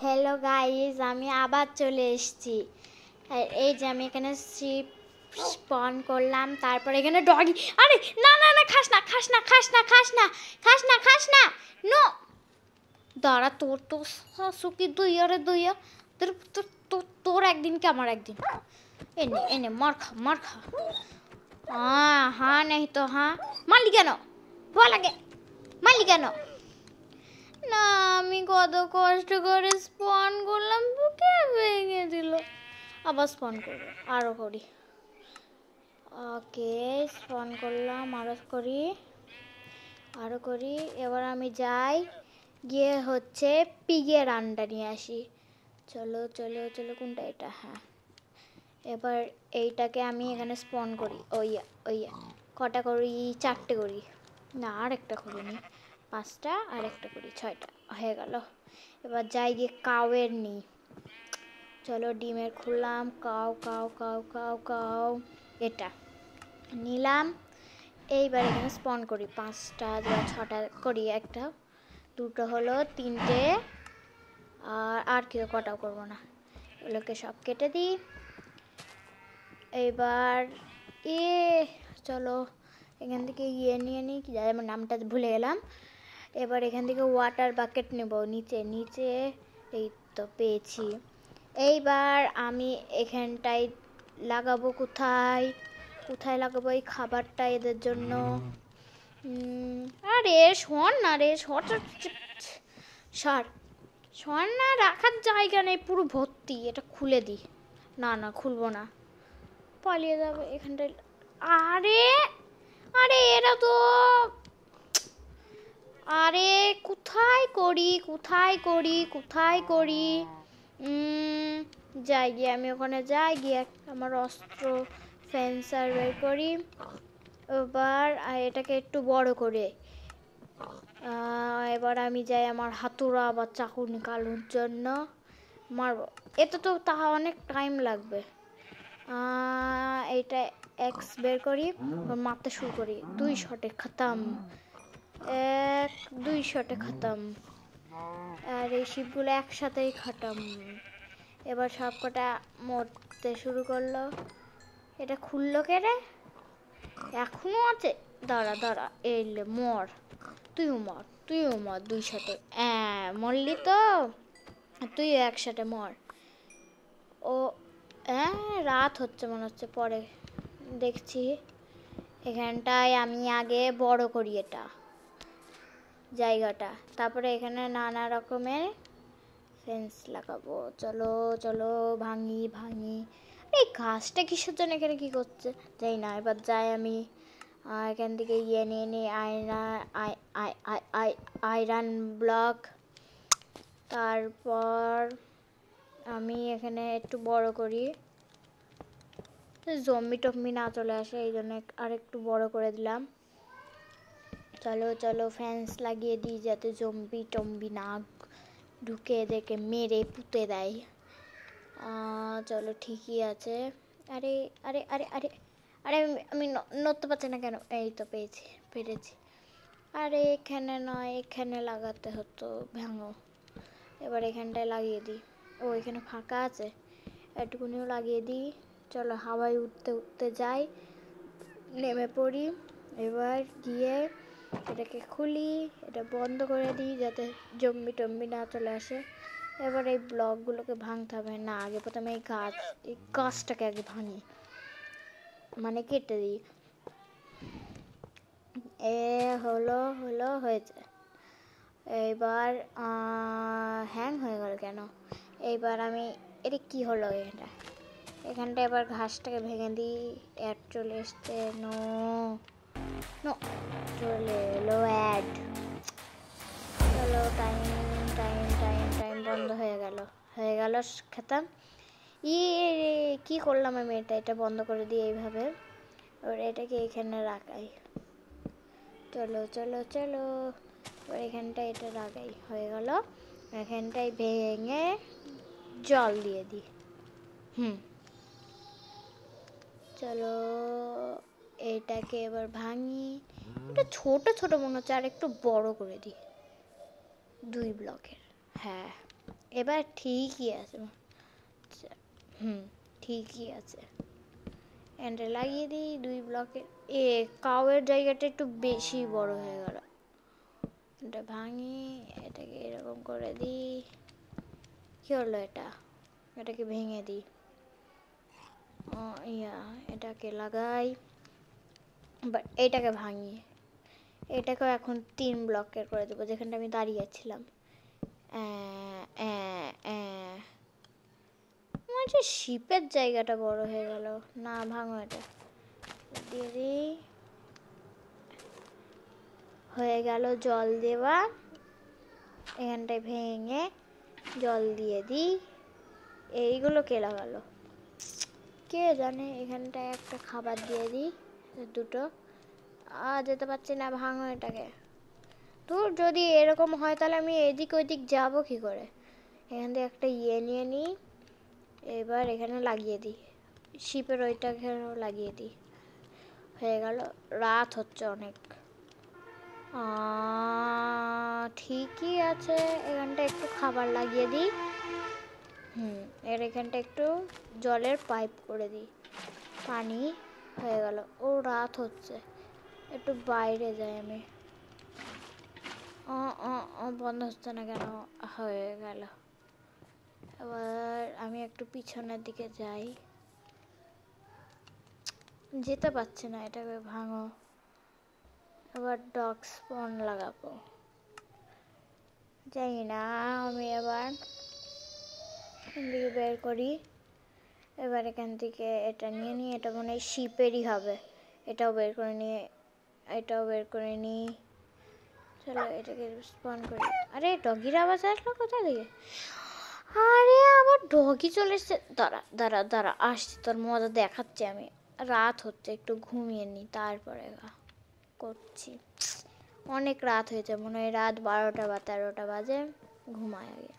Hello guys, আমি আবার চলে এসেছি। আর এই যে আমি এখানে শিপ স্পন করলাম, তারপর এখানে ডগি। আরে না না না, খাস না খাস না খাস না খাস না খাস না খাস না, নো। দাঁড়া, তোর তো সুকি দুই তোর তোর তোর তোর একদিন কি আমার একদিন। এনে এনে মার খা মার খা। হ্যাঁ নেই তো হ্যাঁ, মারলি কেন? ভয় লাগে, মারলি কেন? না, আমি কত কষ্ট করে স্পন করলাম, বুকে ভেঙে দিল। আবার স্পন করবো, আরো করি। ওকে, স্পন করলাম, আরো করি। এবার আমি যাই, গিয়ে হচ্ছে পিগের আন্ডা নিয়ে আসি। চলো চলো চলো, কোনটা এটা? হ্যাঁ, এবার এইটাকে আমি এখানে স্পন করি। ওইয়া কটা করি? 4টে করি না, আর একটা করিনি। 5টা, আর একটা করি, 6টা হয়ে গেল। এবার যাই গিয়ে কাউয়ের নিই। চলো, ডিমের খুললাম, cow cow cow cow cow, এটা নিলাম। এইবার এখানে স্পন করি 5টা বা 6টা করি। একটা, দুটো হলো, 3টে, আর কেউ কটাও করবো না, এগুলোকে সব কেটে দিই। এইবার চলো এখান থেকে নিয়ে নিই, কি আমার নামটা ভুলে গেলাম। এবার এখান থেকে ওয়াটার বাকেট নেব, নিচে এই তো পেয়েছি। এইবার আমি এখানটায় লাগাবো, কোথায় লাগাবো এই খাবারটা এদের জন্য? আরে শোন না রে, শোন না, রাখার জায়গা নেই, পুরো ভর্তি। এটা খুলে দিই। না না, খুলবো না, পালিয়ে যাবে এখানটায়। আরে আরে এরা তো, আরে কোথায় করি? যাই গিয়ে, আমি ওখানে যাই গিয়ে আমার অস্ত্র ফেন্সার বের করি। এবার এটাকে একটু বড় করে, এবার আমি যাই আমার হাতুড়া বা চাকু নিকালোর জন্য, মারবো। এতে তো তাহা অনেক টাইম লাগবে। এইটা এক্স বের করি, মারতে শুরু করি। 2 শটে খতম, 2 শটে খতম। আর এই শিপগুলো একসাথেই খতম। এবার সব কটা মরতে শুরু করলো। এটা খুললো কে রে? এখনো আছে? দাঁড়া, এলে মর, তুইও মর 2 শটে। মরলি তো, তুইও একসাথে মর। ও রাত হচ্ছে মনে হচ্ছে, পরে দেখছি। এখানটায় আমি আগে বড় করি এটা জায়গাটা, তারপরে এখানে নানা রকমের ফেন্স লাগাবো। চলো চলো, ভাঙি। এই গাছটা কিসের জন্য এখানে কি করছে যাই না। এবার যাই আমি এখান থেকে নিয়ে নিই আয়রন ব্লক। তারপর আমি এখানে একটু বড় করি, জম্বি না চলে আসে, এই জন্য আর একটু বড় করে দিলাম। চলো ফেন্স লাগিয়ে দিই, যাতে জম্বি না ঢুকে এদেরকে মেরে পুঁতে দেয়। চলো, ঠিকই আছে। আরে আরে আরে আরে আরে আমি নড়তে পারছি না কেন? এই তো পেরেছি। আরে এখানে নয়, এখানে লাগাতে হতো, ভাঙো। এবার এখানটায় লাগিয়ে দিই। এখানে ফাঁকা আছে, একটুকুনিও লাগিয়ে দিই। চলো, হাওয়ায় উঠতে যাই, নেমে পড়ি। এবার গিয়ে এটাকে খুলি, এটা বন্ধ করে দিই যাতে জম্বি না চলে আসে। এবার এই ব্লকগুলোকে ভাঙতে হবে না, আগে প্রথমে এই গাছটাকে আগে ভাঙি, মানে কেটে দিই। হয়েছে। এইবার হ্যাং হয়ে গেল কেন? এইবার আমি, এটা কি হলো? এখানটা এবার ঘাসটাকে ভেঙে দিই। অ্যাড চলে এসছে, নো চলে এলো অ্যাড। চলো, টাইম বন্ধ হয়ে গেল খেতাম। কি করলাম আমি? এটা বন্ধ করে দিই এইভাবে। এবার এটাকে এখানে রাখাই। চলো এবার এখানটায় এটা রাখাই, হয়ে গেল। এখানটায় ভেঙে জল দিয়ে দিই। চলো, এটাকে এবার ভাঙি। এটা ছোট মনে হচ্ছে, আর একটু বড় করে দিই, 2 ব্লকের। হ্যাঁ, এবার ঠিকই আছে। হুম, ঠিকই আছে। এন্ডে লাগিয়ে দিই 2 ব্লকে। কাউয়ের জায়গাটা একটু বেশি বড় হয়ে গেল। এটা ভাঙি, এটাকে এরকম করে দিই। কি হলো এটা? এটাকে ভেঙে দিই। এটাকে লাগাই, বাট এইটাকে ভাঙি। এটাকেও এখন 3 ব্লকের করে দেবো, যেখানটা আমি দাঁড়িয়ে ছিলাম। শিপের জায়গাটা বড় হয়ে গেল। না, ভাঙো এটা। দিয়ে দিই। হয়ে গেল জল দেওয়া। এখানটায় ভেঙে জল দিয়ে দিই। এইগুলো কে লাগালো কে জানে। এখানটায় একটা খাবার দিয়ে দিই, 2টো। যেতে পারছি না, ভাঙো এটাকে। তোর যদি এরকম হয় তাহলে আমি এদিক ওইদিক যাবো কি করে? এখান থেকে একটা নিয়ে নিই। এবার এখানে লাগিয়ে দিই, শিপের ওইটাকে লাগিয়ে দিই। হয়ে গেল। রাত হচ্ছে অনেক। ঠিকই আছে, এখানটা একটু খাবার লাগিয়ে দিই। এখানটা একটু জলের পাইপ করে দিই, পানি। হয়ে গেল। রাত হচ্ছে, একটু বাইরে যাই আমি। বন্ধ হচ্ছে না কেন? হয়ে গেল। এবার আমি একটু পিছনের দিকে যাই। যেতে পারছি না, এটাকে ভাঙো। এবার ডগ স্পন লাগাবো। জানি না, আমি এবার এখান থেকে বের করি। এবার এখান থেকে এটা নিয়ে নিই। এটা মনে হয় শিপেরই হবে। এটাও বের করে নিয়ে, এটাও বের করে নিই। চলো এটাকে স্পন করি। আরে ডগির আওয়াজ আসলো কোথা থেকে? আরে আবার ডগি চলে এসছে। দাঁড়া দাঁড়া দাঁড়া, আসছি, তোর মজা দেখাচ্ছি আমি। রাত হচ্ছে, একটু ঘুমিয়ে নি, তারপরে করছি। অনেক রাত হয়েছে, মনে হয় রাত 12টা বা 13টা বাজে। ঘুমায় আগে।